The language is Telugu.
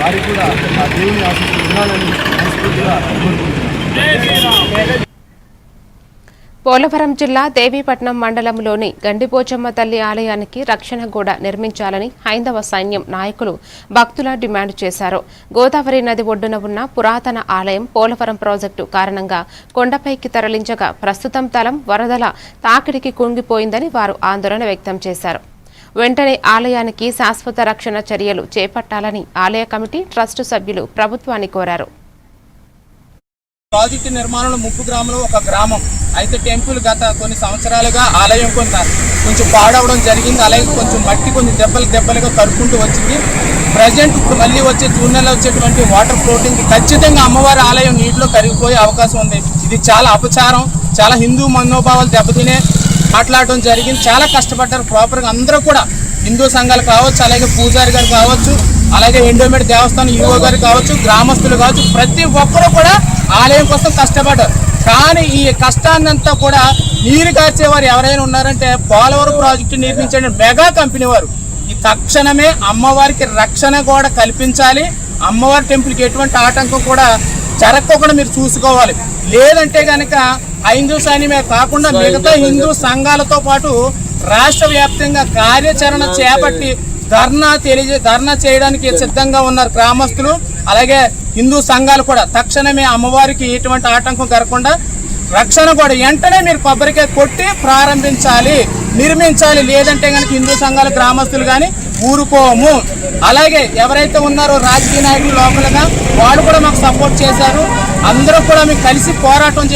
వారికి కూడా ఆ దేవుని ఆశీస్సులు ఉండాలని మనస్ఫూర్తిగా కోరుకుంటున్నాను. పోలవరం జిల్లా దేవీపట్నం మండలంలోని గండిపోచమ్మ తల్లి ఆలయానికి రక్షణ గోడ నిర్మించాలని హైందవ సైన్యం నాయకులు భక్తుల డిమాండ్ చేశారు. గోదావరి నది ఒడ్డున ఉన్న పురాతన ఆలయం పోలవరం ప్రాజెక్టు కారణంగా కొండపైకి తరలించగా ప్రస్తుతం తలం వరదల తాకిడికి కుంగిపోయిందని వారు ఆందోళన వ్యక్తం చేశారు. వెంటనే ఆలయానికి శాశ్వత రక్షణ చర్యలు చేపట్టాలని ఆలయ కమిటీ ట్రస్టు సభ్యులు ప్రభుత్వాన్ని కోరారు. ప్రాజెక్టు నిర్మాణంలో ముప్పు గ్రామంలో ఒక గ్రామం అయితే టెంపుల్ గత కొన్ని సంవత్సరాలుగా ఆలయం కొంచెం పాడవడం జరిగింది. అలాగే కొంచెం మట్టి కొంచెం దెబ్బలుగా కరుక్కుంటూ వచ్చింది. ప్రజెంట్ ఇప్పుడు మళ్ళీ వచ్చే జూన్ నెలలో వచ్చేటువంటి వాటర్ ఫ్లోటింగ్ ఖచ్చితంగా అమ్మవారి ఆలయం నీటిలో కరిగిపోయే అవకాశం ఉంది. ఇది చాలా అపచారం, చాలా హిందూ మనోభావాలు దెబ్బతినే మాట్లాడడం జరిగింది. చాలా కష్టపడ్డారు. ప్రాపర్గా అందరూ కూడా హిందూ సంఘాలు కావచ్చు, అలాగే పూజారి గారు కావచ్చు, అలాగే ఎండోమెంట్ దేవస్థానం ఈవో గారు కావచ్చు, గ్రామస్తులు కావచ్చు, ప్రతి ఒక్కరూ కూడా ఆలయం కోసం కష్టపడ్డారు. కానీ ఈ కష్టాన్నంతా కూడా నీరు కార్చేవారు ఎవరైనా ఉన్నారంటే పోలవరం ప్రాజెక్టు నిర్మించిన మెగా కంపెనీ వారు. ఈ తక్షణమే అమ్మవారికి రక్షణ కూడా కల్పించాలి. అమ్మవారి టెంపుల్కి ఎటువంటి ఆటంకం కూడా జరగకుండా మీరు చూసుకోవాలి. లేదంటే కనుక హైందూ సైన్యమే కాకుండా మిగతా హిందూ సంఘాలతో పాటు రాష్ట్ర వ్యాప్తంగా కార్యాచరణ చేపట్టి ధర్నా చేయడానికి సిద్ధంగా ఉన్నారు గ్రామస్తులు. అలాగే హిందూ సంఘాలు కూడా తక్షణమే అమ్మవారికి ఎటువంటి ఆటంకం జరగకుండా రక్షణ కూడా వెంటనే మీరు కొబ్బరికాయ కొట్టి ప్రారంభించాలి, నిర్మించాలి. లేదంటే కనుక హిందూ సంఘాల గ్రామస్తులు కానీ ఊరుకోము. అలాగే ఎవరైతే ఉన్నారో రాజకీయ నాయకులు లోపలగా వాళ్ళు కూడా మాకు సపోర్ట్ చేశారు. అందరూ కూడా మీకు కలిసి పోరాటం చేస్తారు.